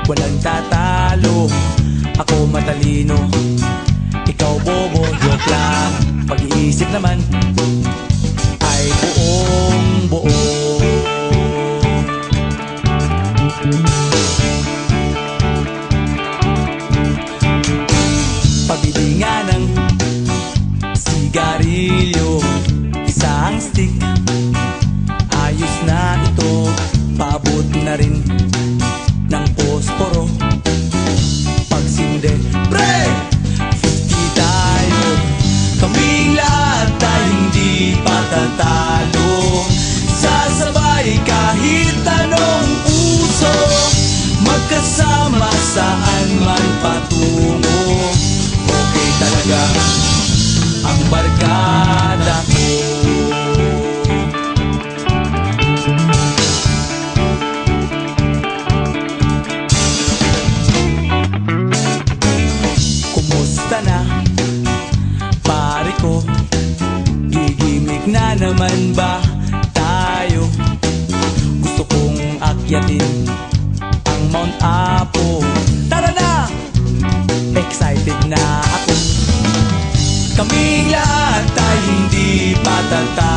walang tatalo. Ako matalino, ikaw bobo. Joke lang, pag-iisip naman ay buong buo. Pabili nga ng sigarilyo, isang stick, ayos na ito. Paabot na rin ng posporo. Pagsinde, pre! 50 tayo, kaming lahat ay hindi patatalo. Sasabay kahit anong uso, magkasama saan man patungo. Okay talaga ang barkada ko. Kumusta na, pare ko? Gigimik na naman ba tayo? Gusto kong akyatin ang Mount Apo. Tara na! Excited na ako. Kaming lahat ay hindi patatalo.